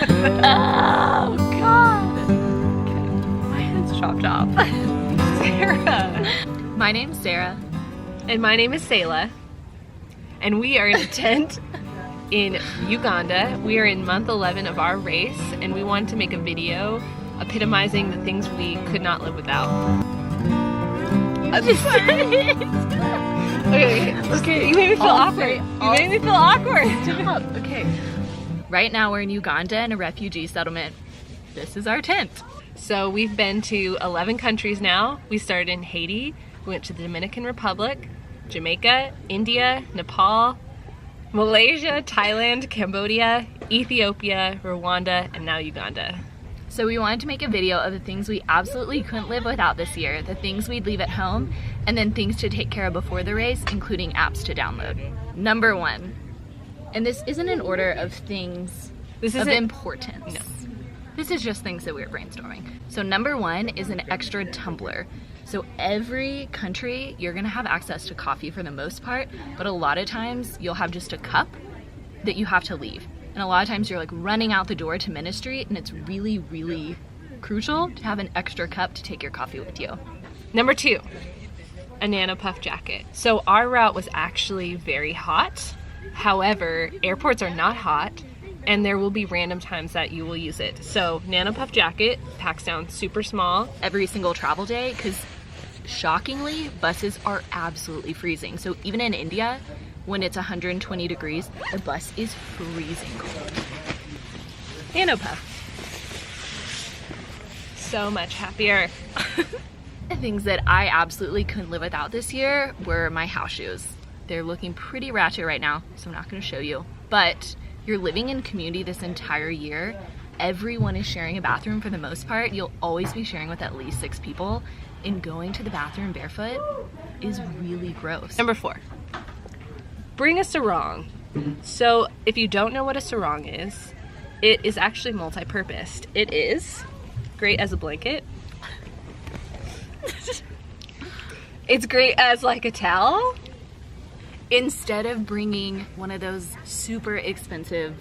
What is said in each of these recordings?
Oh, God. Okay. My head's chopped off. Sarah. My name's Sarah. And my name is Sayla. And we are in a tent in Uganda. We are in month 11 of our race, and we wanted to make a video epitomizing the things we could not live without. Okay, you made me feel awkward. You made me feel awkward. Stop. Okay. Right now we're in Uganda in a refugee settlement. This is our tent. So we've been to 11 countries now. We started in Haiti, we went to the Dominican Republic, Jamaica, India, Nepal, Malaysia, Thailand, Cambodia, Ethiopia, Rwanda, and now Uganda. So we wanted to make a video of the things we absolutely couldn't live without this year, the things we'd leave at home, and then things to take care of before the race, including apps to download. Number 1, and this isn't an order of things of importance. No. This is just things that we were brainstorming. So number 1 is an extra tumbler. So every country, you're gonna have access to coffee for the most part, but a lot of times you'll have just a cup that you have to leave. And a lot of times you're like running out the door to ministry, and it's really, really crucial to have an extra cup to take your coffee with you. Number 2, a Nano Puff jacket. So our route was actually very hot. However, airports are not hot, and there will be random times that you will use it. So Nano Puff jacket packs down super small. Every single travel day, because shockingly, buses are absolutely freezing. So even in India, when it's 120 degrees, the bus is freezing cold. Nano Puff. So much happier. The things that I absolutely couldn't live without this year were my house shoes. They're looking pretty ratchet right now, so I'm not gonna show you. But you're living in community this entire year. Everyone is sharing a bathroom for the most part. You'll always be sharing with at least 6 people. And going to the bathroom barefoot is really gross. Number 4, bring a sarong. So if you don't know what a sarong is, it is actually multi-purposed. It is great as a blanket. It's great as like a towel. Instead of bringing one of those super expensive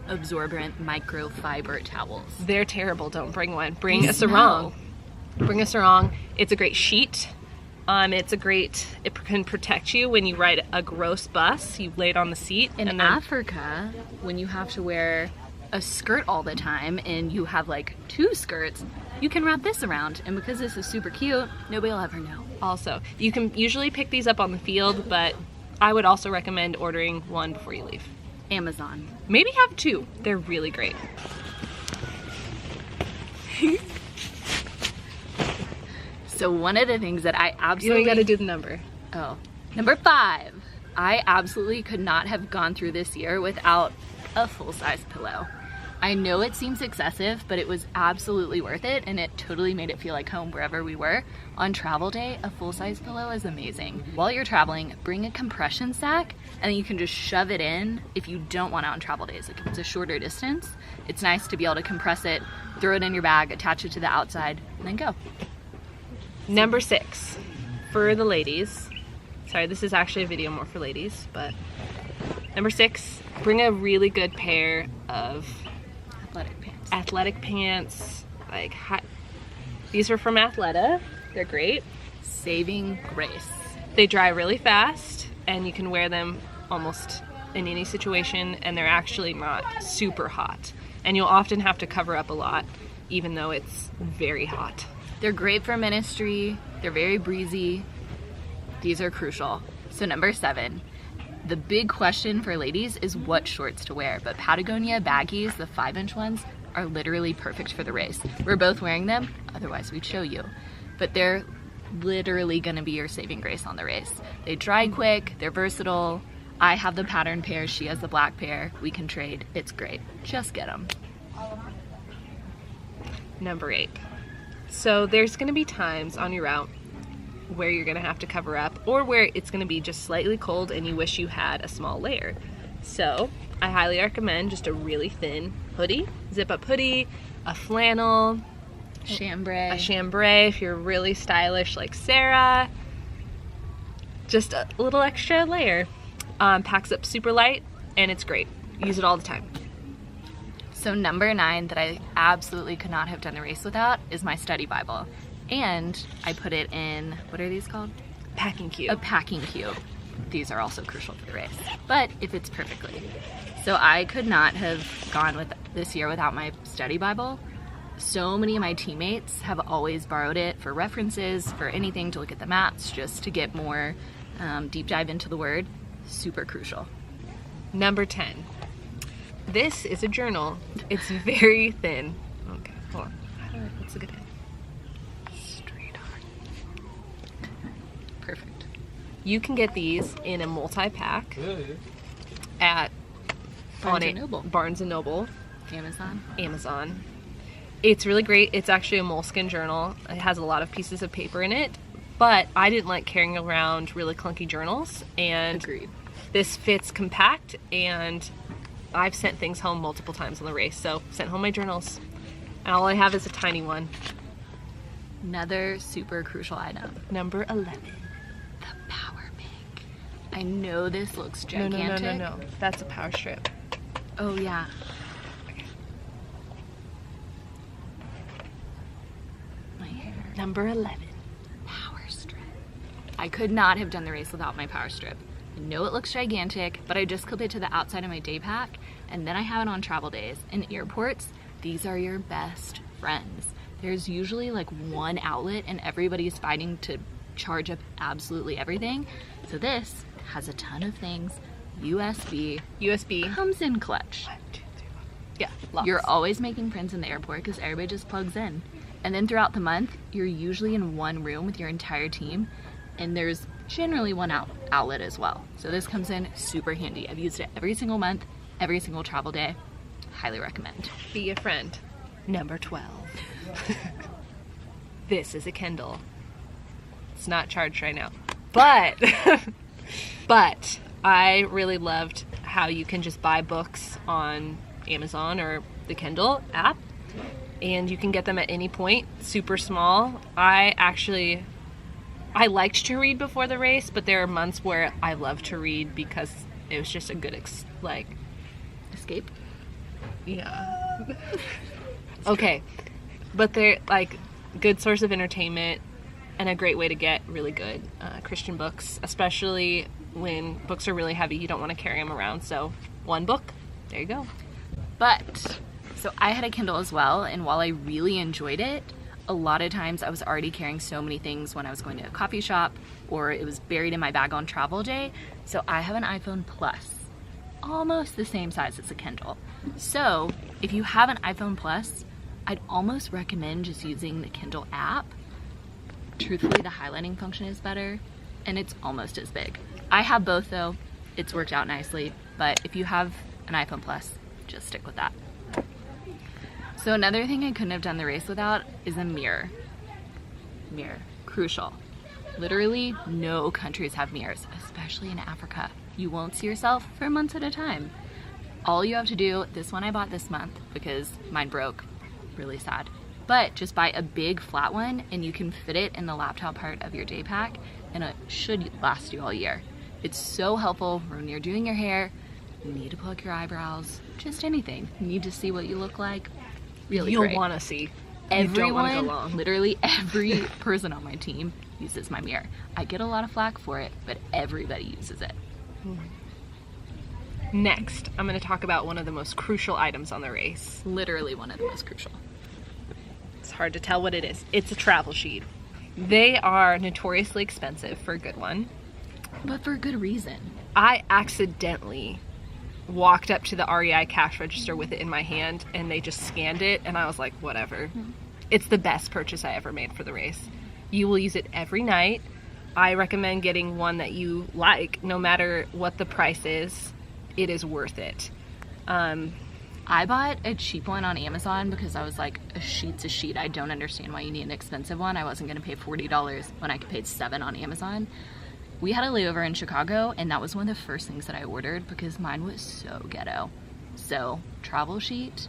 absorbent microfiber towels. They're terrible, don't bring one. Bring a sarong. Bring a sarong. It's a great sheet. It can protect you when you ride a gross bus. You lay it on the seat. In Africa, when you have to wear a skirt all the time and you have like 2 skirts, you can wrap this around. And because this is super cute, nobody will ever know. Also, you can usually pick these up on the field, but I would also recommend ordering one before you leave. Amazon. Maybe have 2. They're really great. So one of the things that I absolutely... You gotta do the number. Oh. Number 5. I absolutely could not have gone through this year without a full-size pillow. I know it seems excessive, but it was absolutely worth it, and it totally made it feel like home wherever we were. On travel day, a full-size pillow is amazing. While you're traveling, bring a compression sack, and then you can just shove it in if you don't want it on travel days. Like if it's a shorter distance, it's nice to be able to compress it, throw it in your bag, attach it to the outside, and then go. Number 6, for the ladies. Sorry, this is actually a video more for ladies, but number 6, bring a really good pair of athletic pants. Like these are from Athleta. They're great. Saving grace. They dry really fast, and you can wear them almost in any situation, and they're actually not super hot. And you'll often have to cover up a lot, even though it's very hot. They're great for ministry. They're very breezy. These are crucial. So number 7, the big question for ladies is what shorts to wear. But Patagonia baggies, the 5-inch ones, are literally perfect for the race. We're both wearing them, otherwise we'd show you. But they're literally gonna be your saving grace on the race. They dry quick, they're versatile. I have the pattern pair, she has the black pair. We can trade, it's great. Just get them. Number 8. So there's gonna be times on your route where you're gonna have to cover up, or where it's gonna be just slightly cold and you wish you had a small layer. So I highly recommend just a really thin hoodie, zip up hoodie, a flannel, chambray. A chambray if you're really stylish like Sarah. Just a little extra layer. Packs up super light, and it's great. Use it all the time. So number 9 that I absolutely could not have done the race without is my study Bible. And I put it in, what are these called? Packing cube. A packing cube. These are also crucial for the race, but it fits perfectly. So I could not have gone with this year without my study Bible. So many of my teammates have always borrowed it for references, for anything, to look at the maps, just to get more deep dive into the word. Super crucial. Number 10. This is a journal. It's very thin. Okay, hold on. What's a good head? Straight on. Perfect. You can get these in a multi-pack at Barnes & Noble. Amazon. It's really great. It's actually a moleskin journal. It has a lot of pieces of paper in it, but I didn't like carrying around really clunky journals, and Agreed. This fits compact, and I've sent things home multiple times on the race, so sent home my journals, and all I have is a tiny one. Another super crucial item. Number 11. The power bank. I know this looks gigantic. No. That's a power strip. Oh yeah. My hair. Number 11. Power strip. I could not have done the race without my power strip. I know it looks gigantic, but I just clip it to the outside of my day pack, and then I have it on travel days. In airports, these are your best friends. There's usually like one outlet and everybody's fighting to charge up absolutely everything. So this has a ton of things. USB comes in clutch. 1, 2, 3, 4. Yeah, lots. You're always making friends in the airport because everybody just plugs in. And then throughout the month, you're usually in one room with your entire team, and there's generally one outlet as well. So this comes in super handy. I've used it every single month, every single travel day. Highly recommend. Be a friend. Number 12. This is a Kindle. It's not charged right now, but I really loved how you can just buy books on Amazon or the Kindle app, and you can get them at any point. Super small. I liked to read before the race, but there are months where I love to read because it was just a good Escape. Yeah. Okay, but they're like good source of entertainment and a great way to get really good Christian books, especially when books are really heavy. You don't want to carry them around, so one book, there you go. But, so I had a Kindle as well, and while I really enjoyed it, a lot of times I was already carrying so many things when I was going to a coffee shop, or it was buried in my bag on travel day. So I have an iPhone Plus, almost the same size as a Kindle. So if you have an iPhone Plus, I'd almost recommend just using the Kindle app. Truthfully, the highlighting function is better, and it's almost as big. I have both though. It's worked out nicely, but if you have an iPhone Plus, just stick with that. So another thing I couldn't have done the race without is a mirror. Mirror, crucial. Literally no countries have mirrors, especially in Africa. You won't see yourself for months at a time. All you have to do, this one I bought this month because mine broke, really sad. But just buy a big flat one and you can fit it in the laptop part of your day pack, and it should last you all year. It's so helpful when you're doing your hair, you need to pluck your eyebrows, just anything. You need to see what you look like. Really You'll great. want to see. Everyone, literally every person on my team uses my mirror. I get a lot of flack for it, but everybody uses it. Next, I'm going to talk about one of the most crucial items on the race. Literally one of the most crucial. It's hard to tell what it is. It's a travel sheet. They are notoriously expensive for a good one. But for good reason. I accidentally walked up to the REI cash register with it in my hand, and they just scanned it, and I was like, whatever. It's the best purchase I ever made for the race. You will use it every night. I recommend getting one that you like. No matter what the price is, it is worth it. I bought a cheap one on Amazon because I was like, a sheet's a sheet. I don't understand why you need an expensive one. I wasn't going to pay $40 when I could pay $7 on Amazon. We had a layover in Chicago, and that was one of the first things that I ordered because mine was so ghetto. So, travel sheet,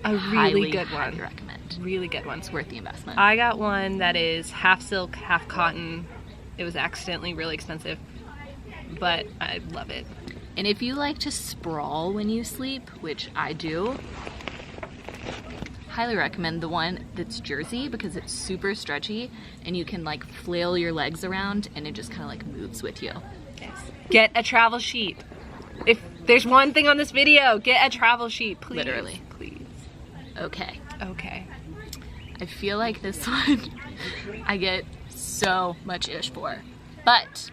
A really good highly one. recommend. Really good one. It's worth the investment. I got one that is half silk, half cotton. It was accidentally really expensive, but I love it. And if you like to sprawl when you sleep, which I do, highly recommend the one that's jersey because it's super stretchy and you can like flail your legs around and it just kind of like moves with you. Yes. Get a travel sheet. If there's one thing on this video, get a travel sheet, please. Literally. Please. Okay. Okay. I feel like this one I get so much ish for, but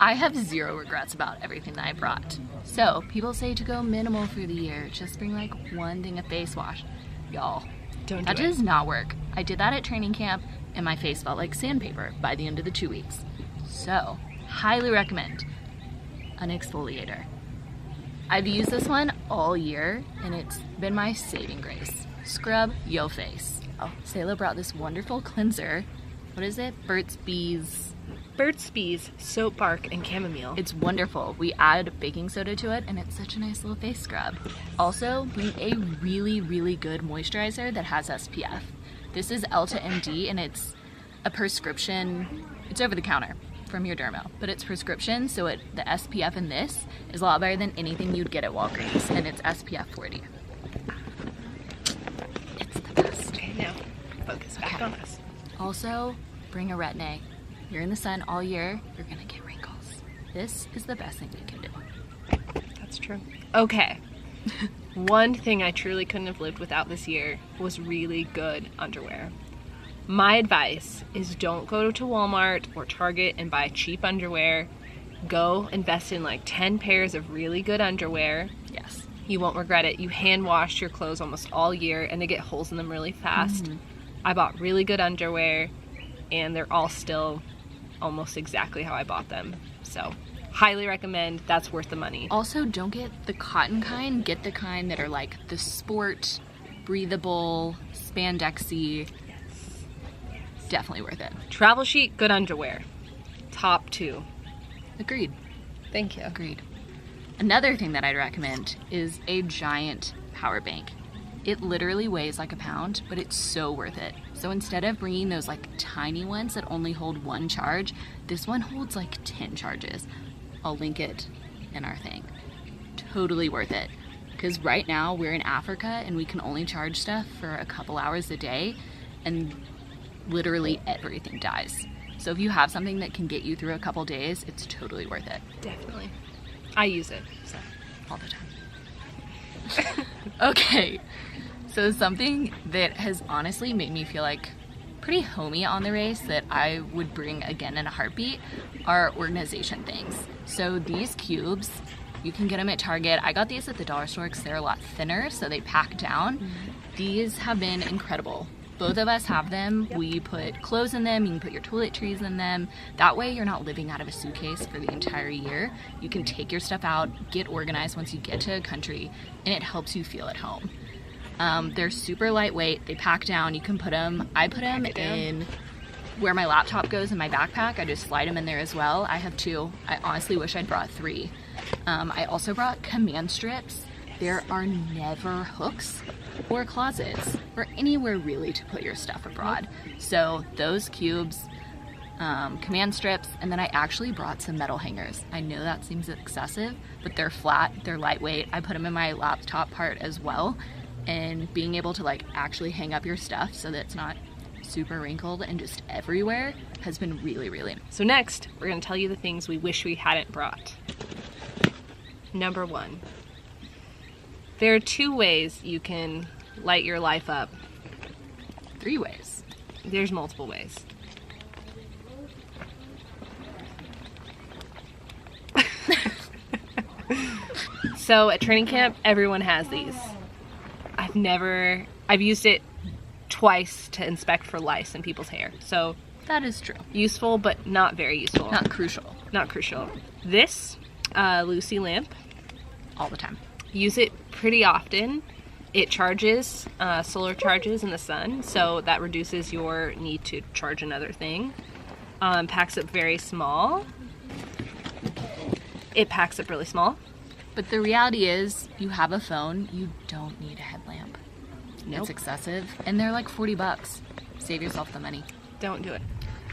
I have zero regrets about everything that I brought. So people say to go minimal for the year, just bring like one thing of face wash. Y'all, that does not work. I did that at training camp and my face felt like sandpaper by the end of the 2 weeks. So, highly recommend an exfoliator. I've used this one all year and it's been my saving grace. Scrub yo face. Oh, Sayla brought this wonderful cleanser. What is it? Burt's Bees soap bark and chamomile. It's wonderful. We add baking soda to it and it's such a nice little face scrub. Also, bring a really, really good moisturizer that has SPF. This is Elta MD and it's a prescription, it's over the counter from your dermo, but it's prescription, so the SPF in this is a lot better than anything you'd get at Walgreens, and it's SPF 40. It's the best. Okay, now focus back on us. Also, bring a retin-A. You're in the sun all year, you're gonna get wrinkles. This is the best thing you can do. That's true. Okay. One thing I truly couldn't have lived without this year was really good underwear. My advice is don't go to Walmart or Target and buy cheap underwear. Go invest in like 10 pairs of really good underwear. Yes. You won't regret it. You hand wash your clothes almost all year and they get holes in them really fast. I bought really good underwear and they're all still almost exactly how I bought them. So highly recommend. That's worth the money. Also, don't get the cotton kind. Get the kind that are like the sport, breathable, spandexy. Definitely worth it. Travel sheet, good underwear. Top 2. Agreed. Thank you. Agreed. Another thing that I'd recommend is a giant power bank. It literally weighs like a pound, but it's so worth it. So instead of bringing those like tiny ones that only hold 1 charge, this one holds like 10 charges. I'll link it in our thing. Totally worth it. Because right now we're in Africa and we can only charge stuff for a couple hours a day, and literally everything dies. So if you have something that can get you through a couple days, it's totally worth it. Definitely. I use it, so all the time. Okay, so something that has honestly made me feel like pretty homey on the race that I would bring again in a heartbeat are organization things. So these cubes, you can get them at Target. I got these at the dollar store because they're a lot thinner, so they pack down. These have been incredible. Both of us have them. Yep. We put clothes in them. You can put your toiletries in them. That way you're not living out of a suitcase for the entire year. You can take your stuff out, get organized once you get to a country, and it helps you feel at home. They're super lightweight. They pack down. You can put them, I put them in where my laptop goes in my backpack. I just slide them in there as well. I have 2. I honestly wish I'd brought 3. I also brought command strips. There are never hooks or closets or anywhere really to put your stuff abroad. So those cubes, command strips, and then I actually brought some metal hangers. I know that seems excessive, but they're flat, they're lightweight. I put them in my laptop part as well, and being able to like actually hang up your stuff so that it's not super wrinkled and just everywhere has been really, really nice. So next, we're gonna tell you the things we wish we hadn't brought. Number 1. There are 2 ways you can light your life up. 3 ways. There's multiple ways. So at training camp, everyone has these. I've used it twice to inspect for lice in people's hair. So that is true. Useful, but not very useful. Not crucial. Not crucial. This Lucy lamp. All the time. Use it pretty often. It charges, solar charges in the sun, so that reduces your need to charge another thing. Packs up very small. It packs up really small. But the reality is, you have a phone, you don't need a headlamp. Nope. It's excessive, and they're like $40. Save yourself the money. Don't do it.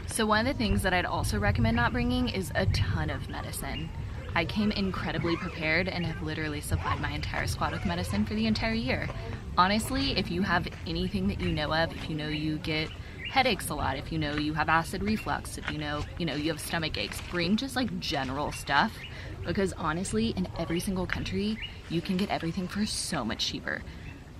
So one of the things that I'd also recommend not bringing is a ton of medicine. I came incredibly prepared and have literally supplied my entire squad with medicine for the entire year. honestly, if you have anything that you know of, if you know you get headaches a lot, if you know you have acid reflux, if you know you have stomach aches, bring just like general stuff, because honestly, in every single country, you can get everything for so much cheaper.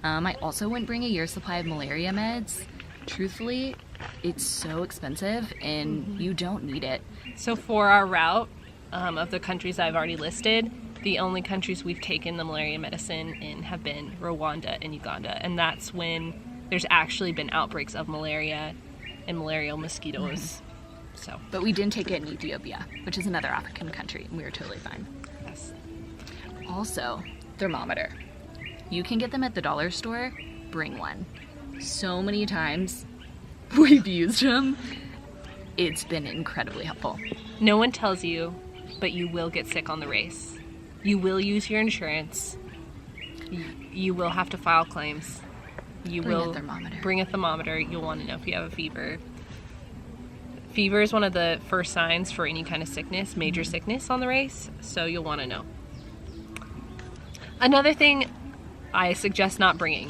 I also wouldn't bring a year's supply of malaria meds. Truthfully, it's so expensive and you don't need it. So for our route of the countries I've already listed, the only countries we've taken the malaria medicine in have been Rwanda and Uganda, and that's when there's actually been outbreaks of malaria and malarial mosquitoes. So, but we didn't take it in Ethiopia, which is another African country, and we were totally fine. yes. Also, thermometer. You can get them at the dollar store. Bring one. So many times we've used them. It's been incredibly helpful. No one tells you, but you will get sick on the race. You will use your insurance. You will have to file claims. You Bring will a thermometer. bring a thermometer. You'll want to know if you have a fever. Fever is one of the first signs for any kind of sickness, major sickness on the race, so you'll want to know. Another thing I suggest not bringing,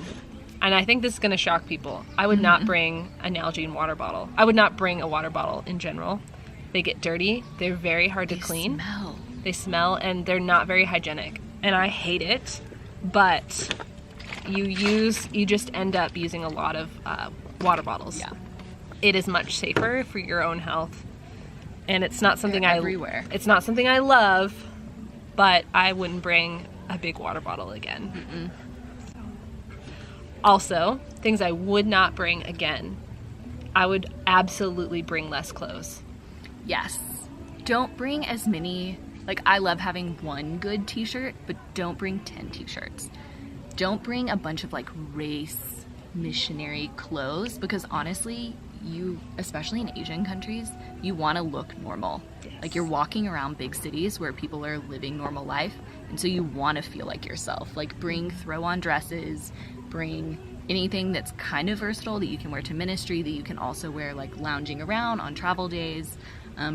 and I think this is going to shock people, I would not bring an Nalgene water bottle. I would not bring a water bottle in general. They get dirty. They're very hard to clean. They smell, and they're not very hygienic. And I hate it, but you just end up using a lot of water bottles. Yeah. It is much safer for your own health, and it's not something everywhere. It's not something I love, but I wouldn't bring a big water bottle again. So. Also, things I would not bring again. I would absolutely bring less clothes. Yes. Don't bring as many. Like, I love having one good t-shirt, but don't bring 10 t-shirts. Don't bring a bunch of like race missionary clothes, because honestly, you, especially in Asian countries, you want to look normal. Yes. Like, you're walking around big cities where people are living normal life, and so you want to feel like yourself. Like, bring throw-on dresses, bring anything that's kind of versatile that you can wear to ministry, that you can also wear like lounging around on travel days.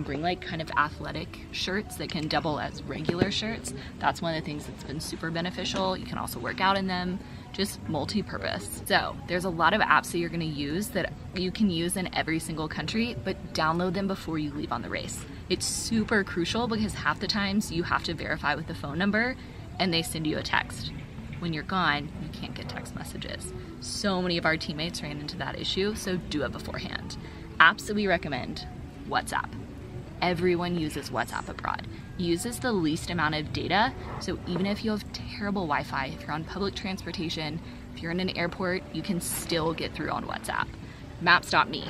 Bring like kind of athletic shirts that can double as regular shirts. That's one of the things that's been super beneficial. You can also work out in them, just multi-purpose. So there's a lot of apps that you're gonna use that you can use in every single country, but download them before you leave on the race. It's super crucial because half the times you have to verify with the phone number and they send you a text. When you're gone, you can't get text messages. So many of our teammates ran into that issue, so do it beforehand. Apps that we recommend, WhatsApp. Everyone uses WhatsApp abroad. It uses the least amount of data, so even if you have terrible Wi-Fi, if you're on public transportation, if you're in an airport, you can still get through on WhatsApp. Maps.me.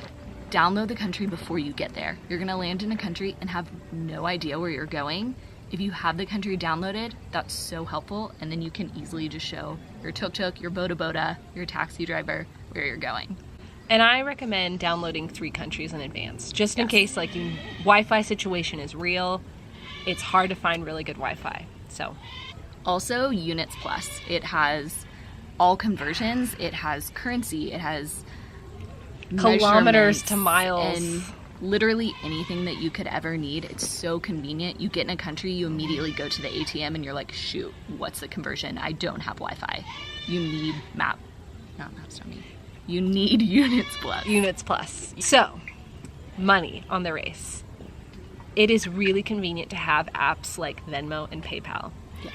Download the country before you get there. You're gonna land in a country and have no idea where you're going. If you have the country downloaded, that's so helpful, and then you can easily just show your tuk-tuk, your boda, your taxi driver where you're going. And I recommend downloading 3 countries in advance, just in case like your Wi-Fi situation is real. It's hard to find really good Wi-Fi. So, also Units Plus. It has all conversions. It has currency. It has kilometers to miles, and literally anything that you could ever need. It's so convenient. You get in a country, you immediately go to the ATM, and you're like, shoot, what's the conversion? I don't have Wi-Fi. You need Maps.me. You need Units Plus. Units Plus. So, money on the race. It is really convenient to have apps like Venmo and PayPal. Yes.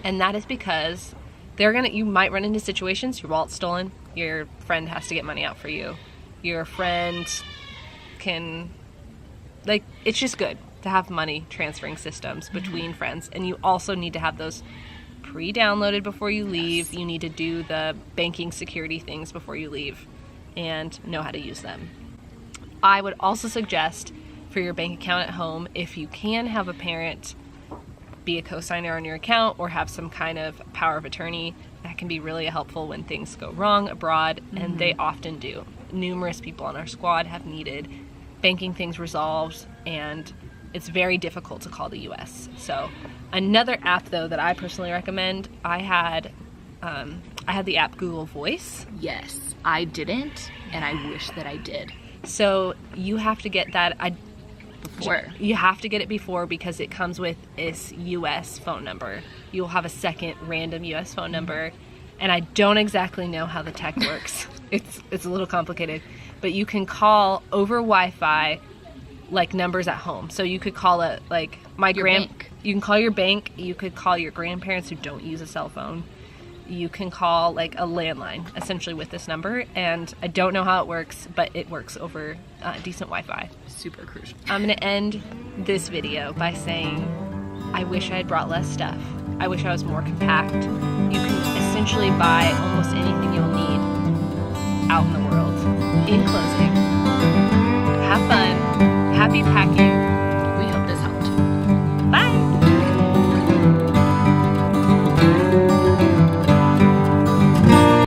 And that is because you might run into situations, your wallet's stolen, your friend has to get money out for you. Your friend can, like, it's just good to have money transferring systems between friends. And you also need to have those pre-downloaded before you leave. Yes. You need to do the banking security things before you leave and know how to use them. I would also suggest for your bank account at home, if you can have a parent be a co-signer on your account or have some kind of power of attorney, that can be really helpful when things go wrong abroad, and they often do. Numerous people on our squad have needed banking things resolved, and it's very difficult to call the US. So another app though that I personally recommend, I had the app Google Voice. Yes, I didn't, and I wish that I did. So you have to get that Before. You have to get it before because it comes with this US phone number. You'll have a second random US phone number, and I don't exactly know how the tech works. It's a little complicated, but you can call over Wi-Fi like numbers at home. So you could call it like you can call your bank, you could call your grandparents who don't use a cell phone. You can call like a landline essentially with this number, and I don't know how it works, but it works over decent Wi-Fi. Super crucial. I'm gonna end this video by saying I wish I had brought less stuff. I wish I was more compact. You can essentially buy almost anything you'll need out in the world. In closing,